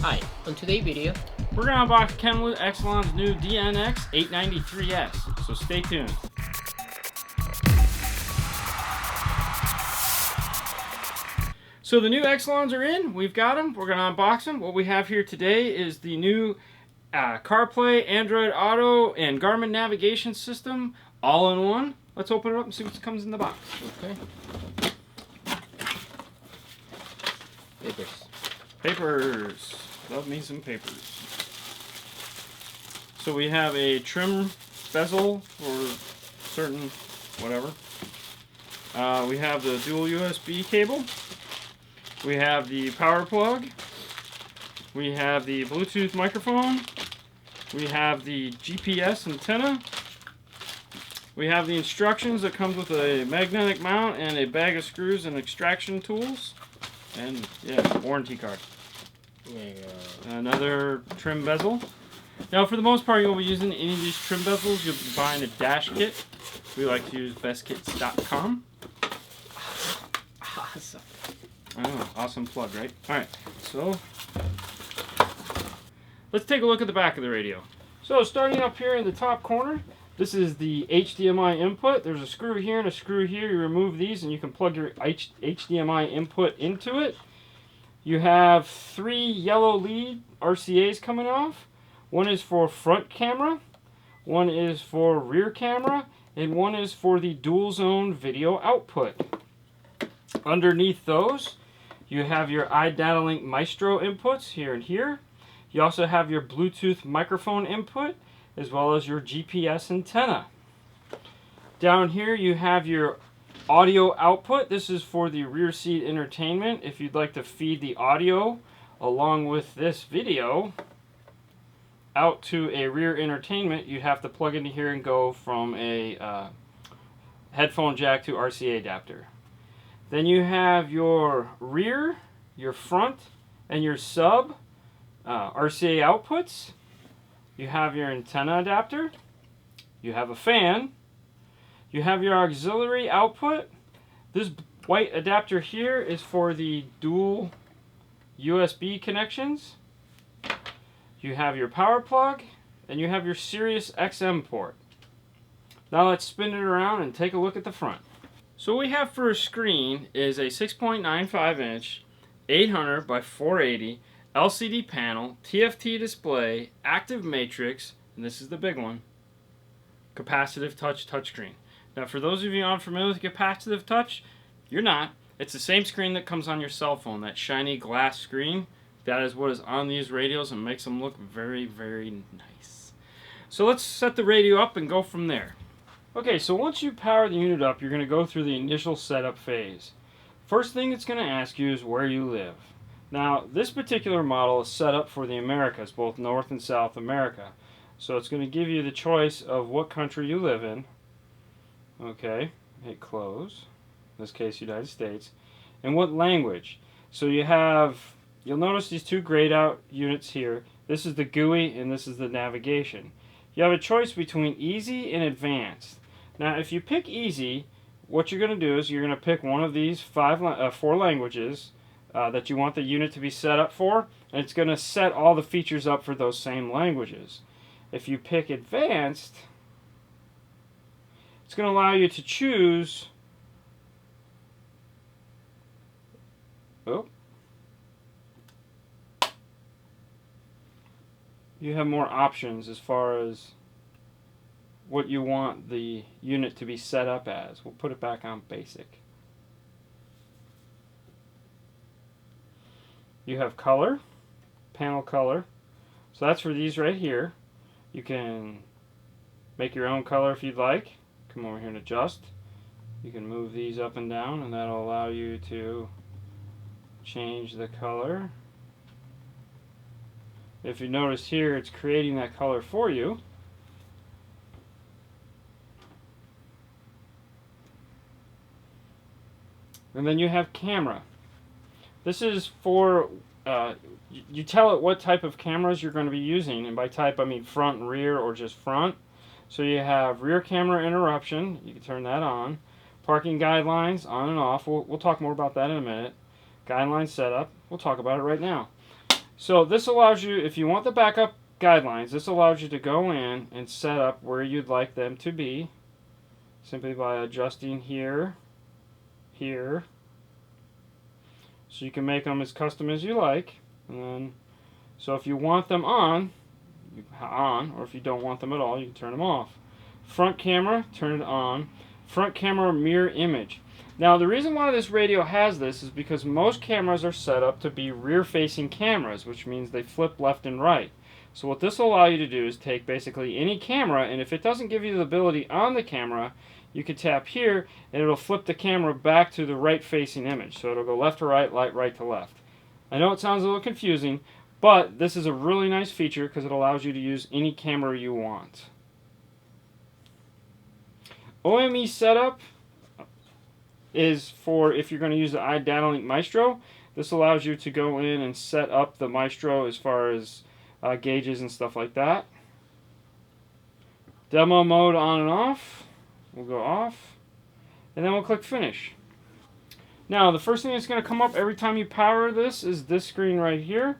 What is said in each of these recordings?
Hi, on today's video, we're going to unbox Kenwood Excelon's new DNX893s, so stay tuned. So the new Excelons are in, we've got them, we're going to unbox them. What we have here today is the new CarPlay, Android Auto, and Garmin navigation system all in one. Let's open it up and see what comes in the box. okay. Papers. Love me some papers. So we have a trim bezel for certain whatever. We have the dual USB cable. We have the power plug. We have the Bluetooth microphone. We have the GPS antenna. We have the instructions that comes with a magnetic mount and a bag of screws and extraction tools. And yeah, warranty card. Another trim bezel. Now, for the most part, you'll be using any of these trim bezels. You'll be buying a dash kit. We like to use bestkits.com. Awesome. I know, awesome plug, right? Alright, so let's take a look at the back of the radio. So, starting up here in the top corner, this is the HDMI input. There's a screw here and a screw here. You remove these and you can plug your HDMI input into it. You have 3 yellow lead RCAs coming off. One is for front camera, one is for rear camera, and one is for the dual zone video output. Underneath those, you have your iDataLink Maestro inputs here and here. You also have your Bluetooth microphone input, as well as your GPS antenna. Down here you have your audio output. This is for the rear seat entertainment. If you'd like to feed the audio along with this video out to a rear entertainment, you'd have to plug into here and go from a headphone jack to RCA adapter. Then you have your rear, your front, and your sub RCA outputs. You have your antenna adapter. You have a fan. You have your auxiliary output. This white adapter here is for the dual USB connections. You have your power plug, and you have your Sirius XM port. Now let's spin it around and take a look at the front. So what we have for a screen is a 6.95 inch 800 by 480 LCD panel, TFT display, active matrix, and this is the big one, capacitive touch touchscreen. Now for those of you unfamiliar with capacitive touch, you're not. It's the same screen that comes on your cell phone, that shiny glass screen. That is what is on these radios and makes them look very, very nice. So let's set the radio up and go from there. Okay, so once you power the unit up, you're going to go through the initial setup phase. First thing it's going to ask you is where you live. Now, this particular model is set up for the Americas, both North and South America. So it's going to give you the choice of what country you live in. Okay, hit close. In this case, United States. And what language. So you'll notice these 2 grayed out units here. This is the GUI and this is the navigation. You have a choice between easy and advanced. Now, if you pick easy, what you're going to do is you're going to pick one of these 4 languages that you want the unit to be set up for, and it's going to set all the features up for those same languages. If you pick advanced, it's going to allow you to choose you have more options as far as what you want the unit to be set up as. We'll put it back on basic. You have color, panel color. So that's for these right here. You can make your own color if you'd like. Come over here and adjust. You can move these up and down, and that'll allow you to change the color. If you notice here, it's creating that color for you. And then you have camera. This is for, you tell it what type of cameras you're going to be using, and by type I mean front and rear or just front. So you have rear camera interruption, you can turn that on. Parking guidelines, on and off, we'll talk more about that in a minute. Guideline setup, we'll talk about it right now. So this allows you, if you want the backup guidelines, this allows you to go in and set up where you'd like them to be simply by adjusting here, here. So you can make them as custom as you like. And then, so if you want them on, or if you don't want them at all, you can turn them off. Front camera, turn it on. Front camera mirror image. Now the reason why this radio has this is because most cameras are set up to be rear facing cameras, which means they flip left and right. So what this will allow you to do is take basically any camera, and if it doesn't give you the ability on the camera, you can tap here and it'll flip the camera back to the right facing image. So it'll go left to right, right to left. I know it sounds a little confusing, but this is a really nice feature because it allows you to use any camera you want. Ome Setup is for if you're going to use the iDataLink Maestro. This allows you to go in and set up the Maestro as far as gauges and stuff like that. Demo mode on and off. We'll go off. And then we'll click finish. Now the first thing that's going to come up every time you power this is this screen right here.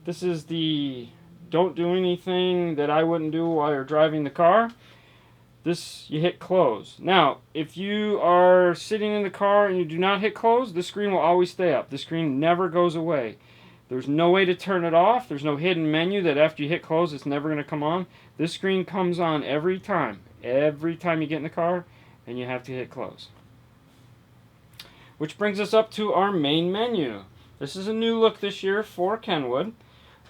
This is the don't do anything that I wouldn't do while you're driving the car. This, you hit close. Now, if you are sitting in the car and you do not hit close, the screen will always stay up. The screen never goes away. There's no way to turn it off. There's no hidden menu that after you hit close, it's never going to come on. This screen comes on every time. Every time you get in the car and you have to hit close. Which brings us up to our main menu. This is a new look this year for Kenwood.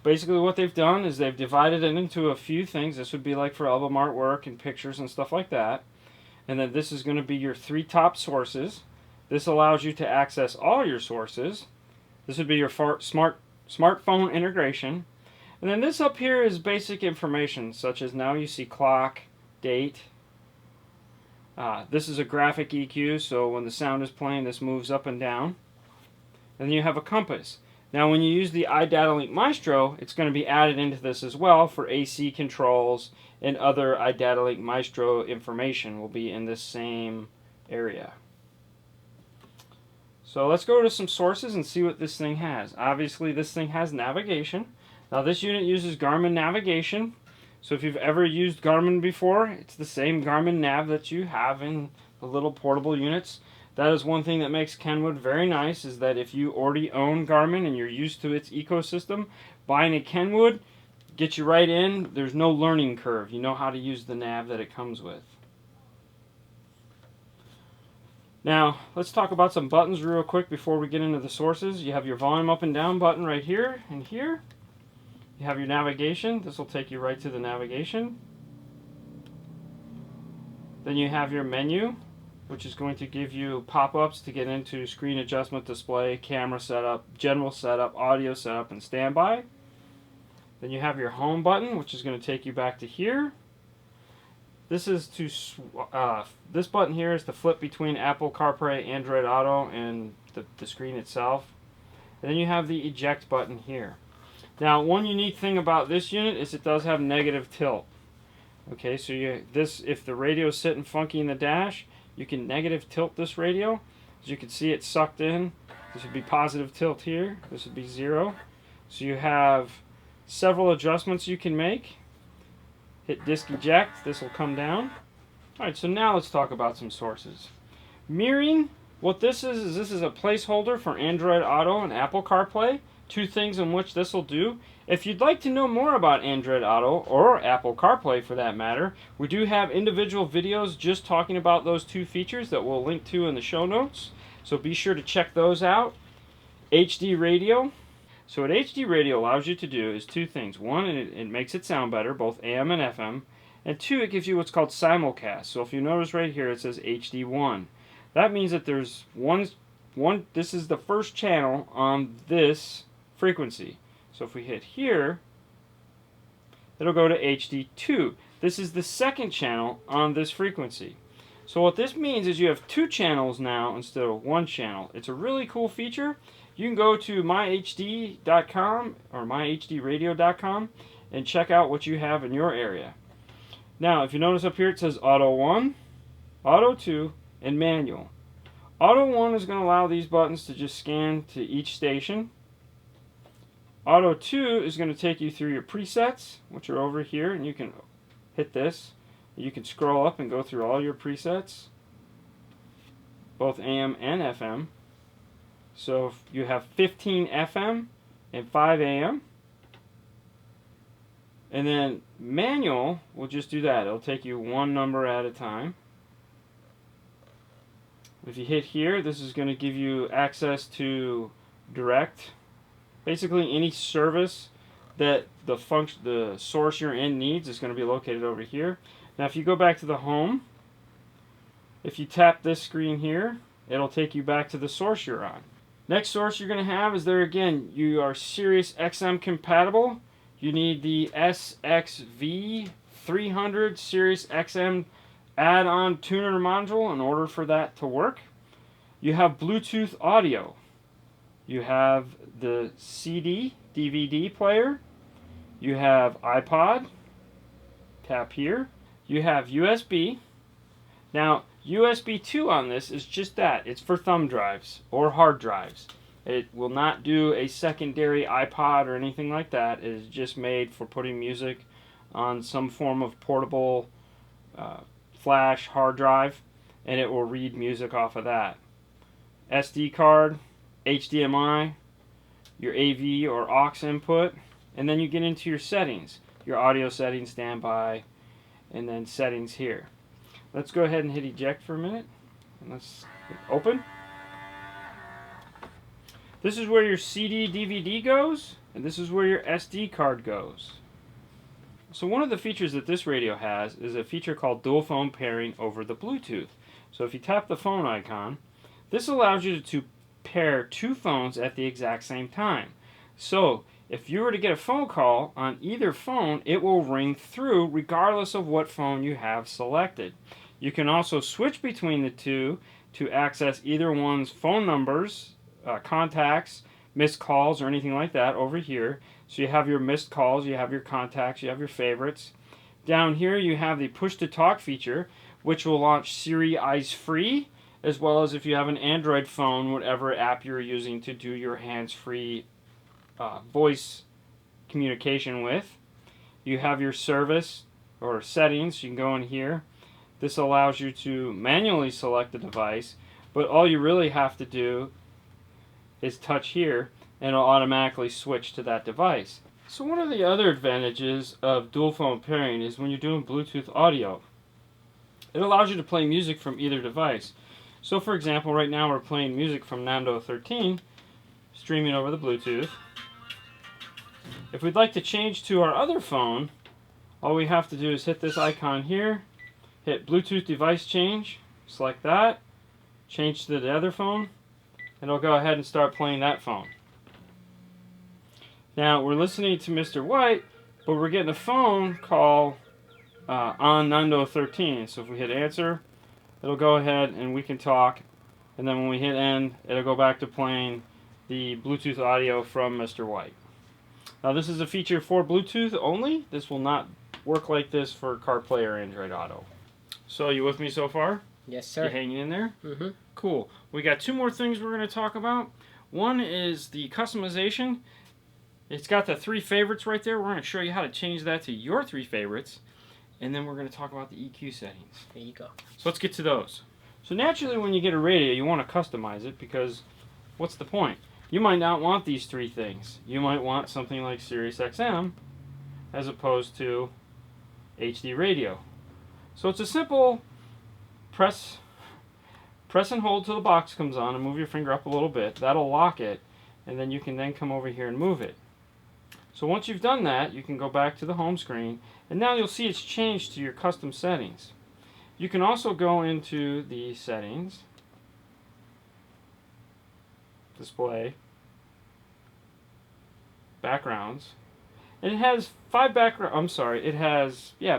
Basically what they've done is they've divided it into a few things. This would be like for album artwork and pictures and stuff like that. And then this is going to be your 3 top sources. This allows you to access all your sources. This would be your smartphone integration. And then this up here is basic information, such as now you see clock, date. This is a graphic EQ, so when the sound is playing, this moves up and down. And then you have a compass. Now when you use the iDataLink Maestro, it's going to be added into this as well for AC controls, and other iDataLink Maestro information will be in this same area. So let's go to some sources and see what this thing has. Obviously this thing has navigation. Now this unit uses Garmin navigation. So if you've ever used Garmin before, it's the same Garmin nav that you have in the little portable units. That is one thing that makes Kenwood very nice, is that if you already own Garmin and you're used to its ecosystem, buying a Kenwood gets you right in. There's no learning curve. You know how to use the nav that it comes with. Now, let's talk about some buttons real quick before we get into the sources. You have your volume up and down button right here and here. You have your navigation. This will take you right to the navigation. Then you have your menu, which is going to give you pop-ups to get into screen adjustment, display, camera setup, general setup, audio setup, and standby. Then you have your home button, which is going to take you back to here. This is to this button here is to flip between Apple CarPlay, Android Auto, and the screen itself. And then you have the eject button here. Now, one unique thing about this unit is it does have negative tilt. Okay, so if the radio is sitting funky in the dash, you can negative tilt this radio. As you can see, it's sucked in. This would be positive tilt here. This would be 0. So you have several adjustments you can make. Hit disc eject. This will come down. Alright, so now let's talk about some sources. Mirroring, what this is this is a placeholder for Android Auto and Apple CarPlay. 2 things in which this will do. If you'd like to know more about Android Auto, or Apple CarPlay for that matter, we do have individual videos just talking about those 2 features that we'll link to in the show notes. So be sure to check those out. HD radio. So what HD radio allows you to do is 2 things. 1, it makes it sound better, both AM and FM. And 2, it gives you what's called simulcast. So if you notice right here, it says HD1. That means that there's this is the first channel on this frequency. So if we hit here, it'll go to HD2. This is the second channel on this frequency. So what this means is you have 2 channels now instead of 1 channel. It's a really cool feature. You can go to myhd.com or myhdradio.com and check out what you have in your area. Now, if you notice up here, it says Auto 1, Auto 2, and Manual. Auto 1 is going to allow these buttons to just scan to each station. Auto 2 is going to take you through your presets, which are over here, and you can hit this. You can scroll up and go through all your presets, both AM and FM. So you have 15 FM and 5 AM. And then manual will just do that. It'll take you one number at a time. If you hit here, this is going to give you access to direct. Basically any service that the source you're in needs is going to be located over here. Now if you go back to the home, if you tap this screen here, it'll take you back to the source you're on. Next source you're going to have is there again. You are Sirius XM compatible. You need the SXV300 Sirius XM add-on tuner module in order for that to work. You have Bluetooth audio. You have the CD, DVD player. You have iPod. Tap here. You have USB. Now, USB 2 on this is just that. It's for thumb drives or hard drives. It will not do a secondary iPod or anything like that. It is just made for putting music on some form of portable flash hard drive, and it will read music off of that. SD card, HDMI, your AV or aux input, and then you get into your settings, your audio settings, standby, and then settings here. Let's go ahead and hit eject for a minute, and let's open. This is where your CD, DVD goes, and this is where your SD card goes. So one of the features that this radio has is a feature called dual phone pairing over the Bluetooth. So if you tap the phone icon, this allows you to pair two phones at the exact same time. So if you were to get a phone call on either phone, it will ring through regardless of what phone you have selected. You can also switch between the two to access either one's phone numbers, contacts, missed calls, or anything like that over here. So you have your missed calls, you have your contacts, you have your favorites. Down here you have the push to talk feature, which will launch Siri Eyes Free, as well as if you have an Android phone, whatever app you're using to do your hands-free voice communication with. You have your service or settings. You can go in here. This allows you to manually select the device, but all you really have to do is touch here and it'll automatically switch to that device. So one of the other advantages of dual phone pairing is when you're doing Bluetooth audio, it allows you to play music from either device. So for example, right now we're playing music from Nando 13, streaming over the Bluetooth. If we'd like to change to our other phone, all we have to do is hit this icon here, hit Bluetooth device change, select that, change to the other phone, and it'll go ahead and start playing that phone. Now we're listening to Mr. White, but we're getting a phone call on Nando 13. So if we hit answer, it'll go ahead and we can talk, and then when we hit end, it'll go back to playing the Bluetooth audio from Mr. White. Now this is a feature for Bluetooth only. This will not work like this for CarPlay or Android Auto. So you with me so far? Yes, sir. You hanging in there? Mm-hmm. Cool. We got two more things we're going to talk about. One is the customization. It's got the 3 favorites right there. We're going to show you how to change that to your 3 favorites. And then we're going to talk about the EQ settings. There you go. So let's get to those. So naturally when you get a radio, you want to customize it because what's the point? You might not want these 3 things. You might want something like Sirius XM as opposed to HD radio. So it's a simple press and hold till the box comes on and move your finger up a little bit. That'll lock it, and then you can then come over here and move it. So once you've done that, you can go back to the home screen, and now you'll see it's changed to your custom settings. You can also go into the settings, display, backgrounds, and it has 5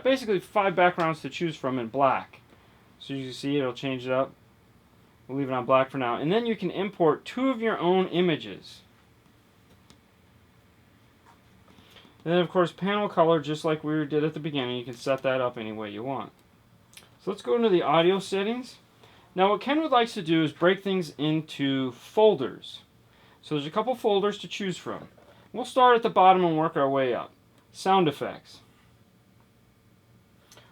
basically 5 backgrounds to choose from in black. So you see it'll change it up. We'll leave it on black for now. And then you can import 2 of your own images. And then of course panel color, just like we did at the beginning, you can set that up any way you want. So let's go into the audio settings. Now what Kenwood likes to do is break things into folders. So there's a couple folders to choose from. We'll start at the bottom and work our way up. Sound effects.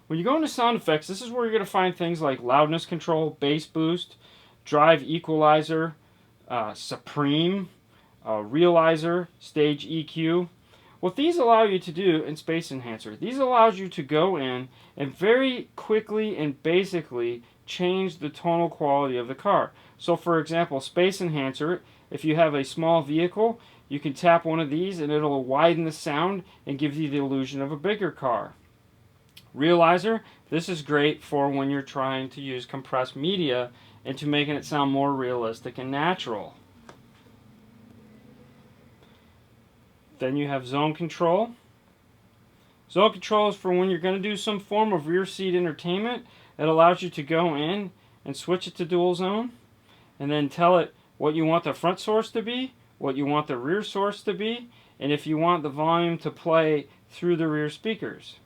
When you go into sound effects, this is where you're going to find things like loudness control, bass boost, drive equalizer, supreme, realizer, stage EQ. What these allow you to do in Space Enhancer, these allows you to go in and very quickly and basically change the tonal quality of the car. So for example, Space Enhancer, if you have a small vehicle, you can tap one of these and it'll widen the sound and give you the illusion of a bigger car. Realizer, this is great for when you're trying to use compressed media into making it sound more realistic and natural. Then you have zone control. Zone control is for when you're going to do some form of rear seat entertainment. It allows you to go in and switch it to dual zone and then tell it what you want the front source to be, what you want the rear source to be, and if you want the volume to play through the rear speakers.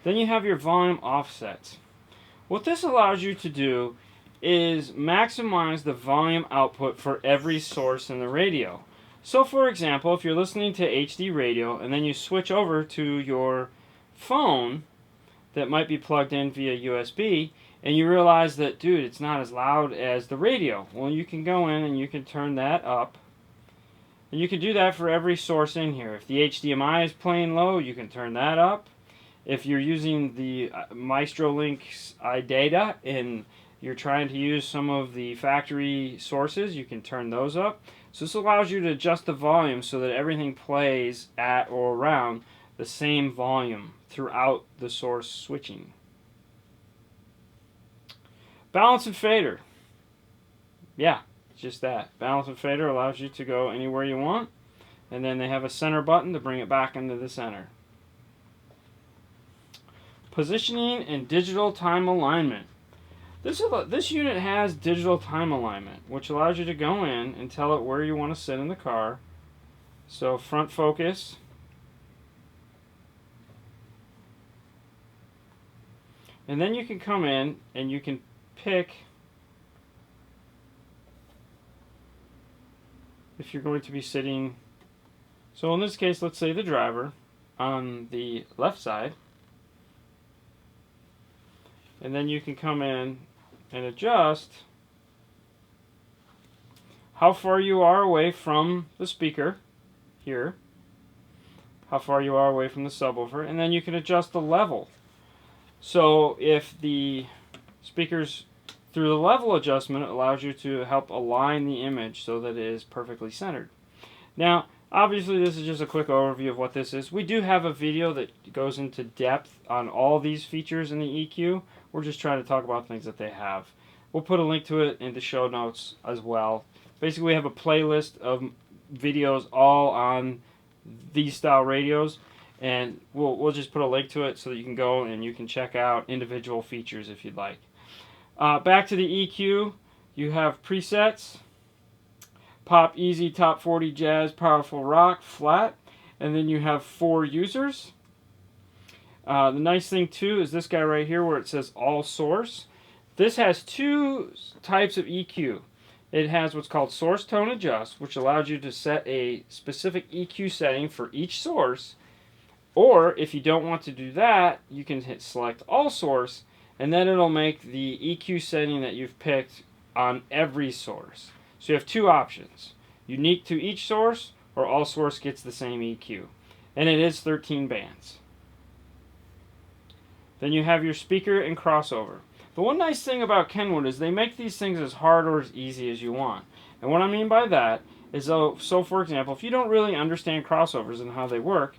Then you have your volume offsets. What this allows you to do is maximize the volume output for every source in the radio. So for example, if you're listening to HD radio and then you switch over to your phone that might be plugged in via USB and you realize that, dude, it's not as loud as the radio. Well, you can go in and you can turn that up. And you can do that for every source in here. If the HDMI is playing low, you can turn that up. If you're using the Maestro Link's iData and you're trying to use some of the factory sources, you can turn those up. So this allows you to adjust the volume so that everything plays at or around the same volume throughout the source switching. Balance and fader. Yeah, it's just that. Balance and fader allows you to go anywhere you want. And then they have a center button to bring it back into the center. Positioning and digital time alignment. This unit has digital time alignment, which allows you to go in and tell it where you want to sit in the car. So front focus. And then you can come in and you can pick if you're going to be sitting. So in this case, let's say the driver on the left side. And then you can come in and adjust how far you are away from the speaker here, how far you are away from the subwoofer, and then you can adjust the level. So if the speakers, through the level adjustment, it allows you to help align the image so that it is perfectly centered. Now, obviously this is just a quick overview of what this is. We do have a video that goes into depth on all these features in the EQ. We're just trying to talk about things that they have. We'll put a link to it in the show notes as well. Basically, we have a playlist of videos all on these style radios, and we'll just put a link to it so that you can go and you can check out individual features if you'd like. Back to the EQ, you have presets. Pop, easy, top 40, jazz, powerful rock, flat, and then you have 4 users. The nice thing too is this guy right here where it says all source. This has 2 types of EQ. It has what's called source tone adjust, which allows you to set a specific EQ setting for each source. Or if you don't want to do that, you can hit select all source, and then it'll make the EQ setting that you've picked on every source. So you have 2 options, unique to each source, or all source gets the same EQ. And it is 13 bands. Then you have your speaker and crossover. The one nice thing about Kenwood is they make these things as hard or as easy as you want. And what I mean by that is, so for example, if you don't really understand crossovers and how they work,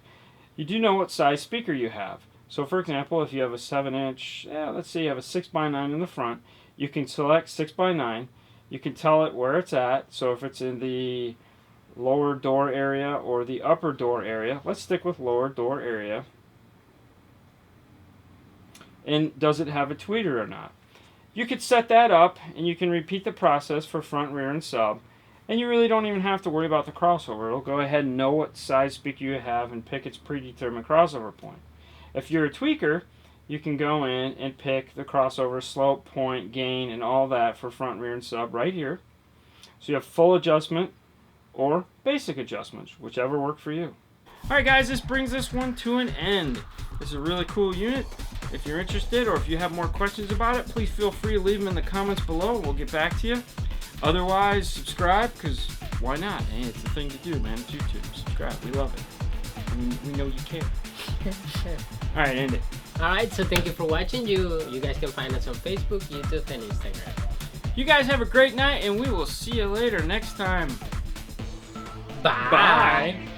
you do know what size speaker you have. So for example, if you have a 7-inch, let's say you have a 6x9 in the front, you can select 6x9. You can tell it where it's at. So if it's in the lower door area or the upper door area, let's stick with lower door area. And does it have a tweeter or not? You could set that up and you can repeat the process for front, rear, and sub. And you really don't even have to worry about the crossover. It'll go ahead and know what size speaker you have and pick its predetermined crossover point. If you're a tweaker, you can go in and pick the crossover slope, point, gain, and all that for front, rear, and sub right here. So you have full adjustment or basic adjustments, whichever work for you. Alright guys, this brings this one to an end. This is a really cool unit. If you're interested or if you have more questions about it, please feel free to leave them in the comments below. We'll get back to you. Otherwise, subscribe, because why not? Hey, it's the thing to do, man. It's YouTube. Subscribe. We love it. We know you care. Alright, end it. Alright, so thank you for watching. You guys can find us on Facebook, YouTube, and Instagram. You guys have a great night, and we will see you later next time. Bye. Bye.